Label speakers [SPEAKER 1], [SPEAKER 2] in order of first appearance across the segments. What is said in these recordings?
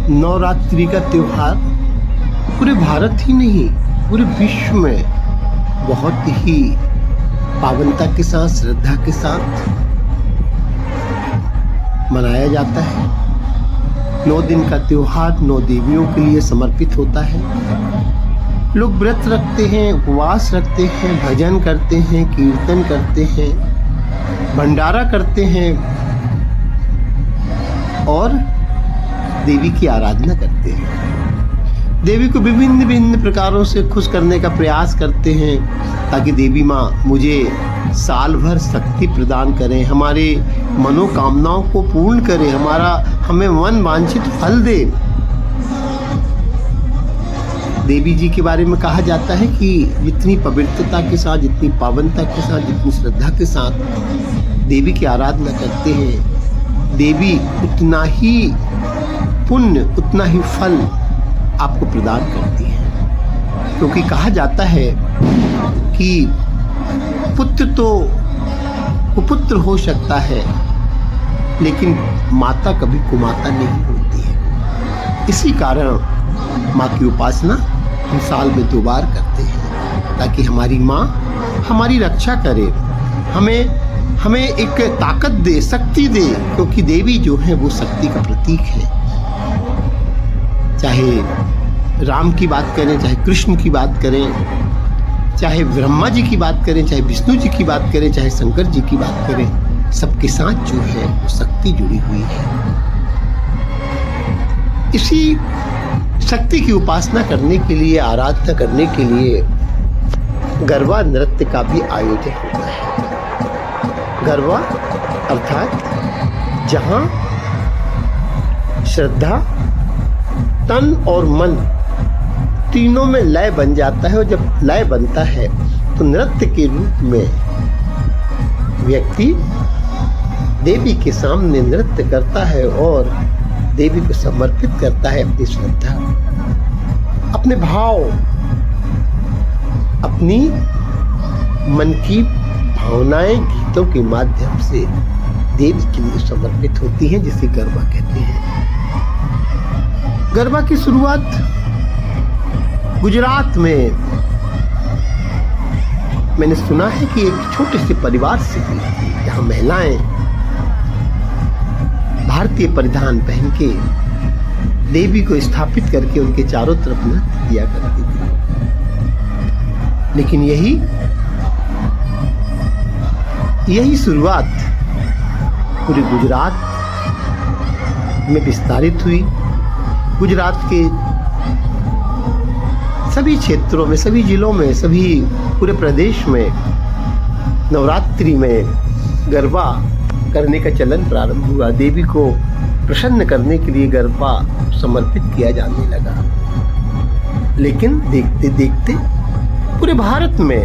[SPEAKER 1] नवरात्रि का त्योहार पूरे भारत ही नहीं पूरे विश्व में बहुत ही पावनता के साथ, श्रद्धा के साथ मनाया जाता है। 9 दिन का त्योहार 9 देवियों के लिए समर्पित होता है। लोग व्रत रखते हैं, उपवास रखते हैं, भजन करते हैं, कीर्तन करते हैं, भंडारा करते हैं और देवी की आराधना करते हैं। देवी को विभिन्न विभिन्न प्रकारों से खुश करने का प्रयास करते हैं ताकि देवी माँ मुझे साल भर शक्ति प्रदान करें, हमारे मनोकामनाओं को पूर्ण करें, हमें मन वांछित फल दे। देवी जी के बारे में कहा जाता है कि जितनी पवित्रता के साथ, जितनी पावनता के साथ, जितनी श्रद्धा के साथ देवी की आराधना करते हैं, देवी उतना ही पुण्य, उतना ही फल आपको प्रदान करती है। क्योंकि कहा जाता है कि पुत्र तो कुपुत्र हो सकता है, लेकिन माता कभी कुमाता नहीं होती है। इसी कारण माँ की उपासना हम साल में 2 बार करते हैं ताकि हमारी माँ हमारी रक्षा करे, हमें एक ताकत दे, शक्ति दे। क्योंकि देवी जो है वो शक्ति का प्रतीक है। चाहे राम की बात करें, चाहे कृष्ण की बात करें, चाहे ब्रह्मा जी की बात करें, चाहे विष्णु जी की बात करें, चाहे शंकर जी की बात करें, सबके साथ जो है वो शक्ति जुड़ी हुई है। इसी शक्ति की उपासना करने के लिए, आराधना करने के लिए गरबा नृत्य का भी आयोजन होता है। गरबा अर्थात जहाँ श्रद्धा, तन और मन तीनों में लय बन जाता है। और जब लय बनता है तो नृत्य के रूप में व्यक्ति देवी के सामने नृत्य करता है और देवी को समर्पित करता है अपनी श्रद्धा, अपने भाव, अपनी मन की भावनाएं गीतों के माध्यम से देवी के लिए समर्पित होती हैं, जिसे गरबा कहते हैं। गरबा की शुरुआत गुजरात में मैंने सुना है कि एक छोटे से परिवार से हुई थी, जहाँ महिलाएं भारतीय परिधान पहन के देवी को स्थापित करके उनके चारों तरफ नृत्य किया करती थी। लेकिन यही शुरुआत पूरे गुजरात में विस्तारित हुई। गुजरात के सभी क्षेत्रों में, सभी जिलों में, सभी पूरे प्रदेश में नवरात्रि में गरबा करने का चलन प्रारंभ हुआ। देवी को प्रसन्न करने के लिए गरबा समर्पित किया जाने लगा। लेकिन देखते देखते पूरे भारत में,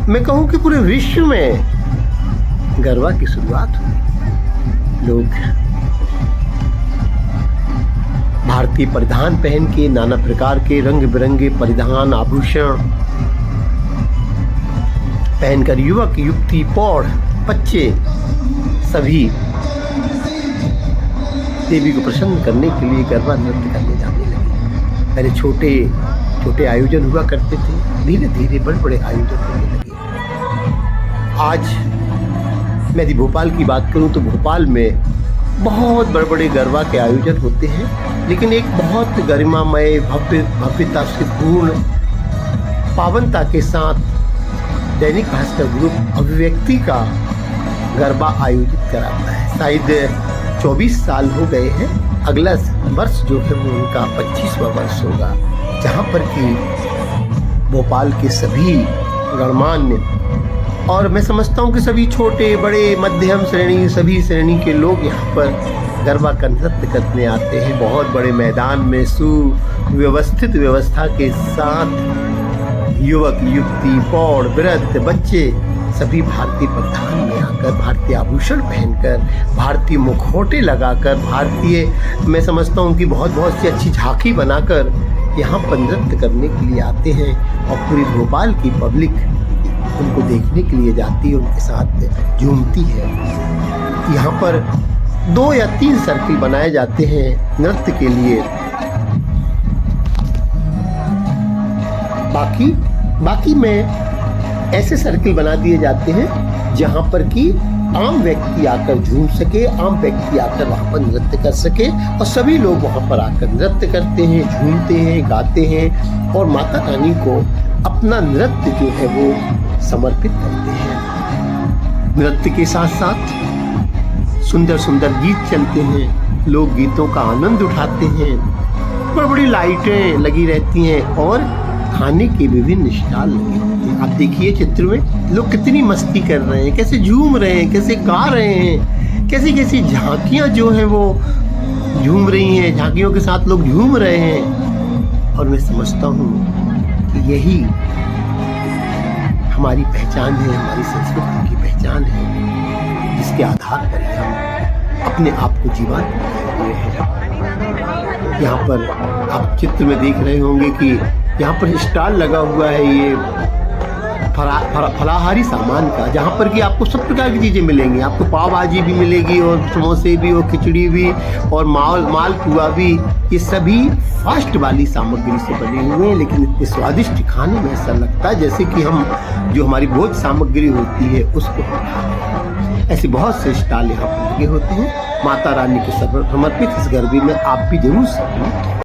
[SPEAKER 1] मैं कहूँ कि पूरे विश्व में गरबा की शुरुआत हुई। लोग भारतीय परिधान पहन के, नाना प्रकार के रंग बिरंगे परिधान, आभूषण पहनकर युवक, युवती, प्रौढ़, बच्चे सभी देवी को प्रसन्न करने के लिए गरबा नृत्य करने जाने लगे। पहले छोटे छोटे आयोजन हुआ करते थे, धीरे धीरे बड़े बड़े आयोजन होने लगे। आज मैं यदि भोपाल की बात करूं तो भोपाल में बहुत बड़े बड़े गरबा के आयोजन होते हैं, लेकिन एक बहुत गरिमामय, भव्यता से पूर्ण, पावनता के साथ दैनिक भास्कर ग्रुप अभिव्यक्ति का गरबा आयोजित कराता है। शायद 24 साल हो गए हैं। अगला वर्ष जो है वो उनका 25वां वर्ष होगा, जहाँ पर कि भोपाल के सभी गणमान्य और मैं समझता हूँ कि सभी छोटे बड़े मध्यम श्रेणी, सभी श्रेणी के लोग यहाँ पर गरबा का नृत्य करने आते हैं। बहुत बड़े मैदान में सुव्यवस्थित व्यवस्था के साथ युवक, युवती, प्रौढ़, वृद्ध, बच्चे सभी भारतीय परिधान में आकर, भारतीय आभूषण पहनकर, भारतीय मुखौटे लगाकर, भारतीय मैं समझता हूँ कि बहुत सी अच्छी झांकी बनाकर यहाँ पर नृत्य करने के लिए आते हैं। और पूरी भोपाल की पब्लिक उनको देखने के लिए जाती है, उनके साथ झूमती है। यहाँ पर 2 या 3 सर्किल बनाए जाते हैं नृत्य के लिए। बाकी में ऐसे सर्किल बना दिए जाते हैं जहां पर कि आम व्यक्ति आकर झूम सके, आम व्यक्ति आकर वहां पर नृत्य कर सके, और सभी लोग वहां पर आकर नृत्य करते हैं, झूमते हैं, गाते हैं और माता रानी को अपना नृत्य जो है वो समर्पित करते हैं। नृत्य के साथ साथ सुंदर सुंदर गीत चलते हैं, लोग गीतों का आनंद उठाते हैं, बड़ी बड़ी लाइटें लगी रहती हैं और खाने के विभिन्न स्टॉल लगे होते हैं। आप देखिए चित्र में लोग कितनी मस्ती कर रहे हैं, कैसे झूम रहे हैं, कैसे गा रहे हैं, कैसी कैसी झांकियां जो है वो झूम रही हैं, झांकियों के साथ लोग झूम रहे हैं। और मैं समझता हूँ कि यही हमारी पहचान है, हमारी संस्कृति की पहचान है, जिसके आधार पर ही हम अपने आप को जीवंत बनाए हुए हैं। यहाँ पर आप चित्र में देख रहे होंगे कि यहाँ पर स्टॉल लगा हुआ है ये फलाहारी सामान का, जहाँ पर कि आपको सब प्रकार की चीज़ें मिलेंगी। आपको पाव भाजी भी मिलेगी और समोसे भी और खिचड़ी भी और मालपुआ भी। ये सभी फास्ट वाली सामग्री से बने हुए हैं, लेकिन इतने स्वादिष्ट खाने में ऐसा लगता है जैसे कि हम जो हमारी भोज सामग्री होती है उसको हम खा रहे हैं। ऐसे बहुत से स्टॉल यहाँ पर लगे होते हैं। माता रानी के समर्पित इस गरबे में आप भी जरूर शामिल हों।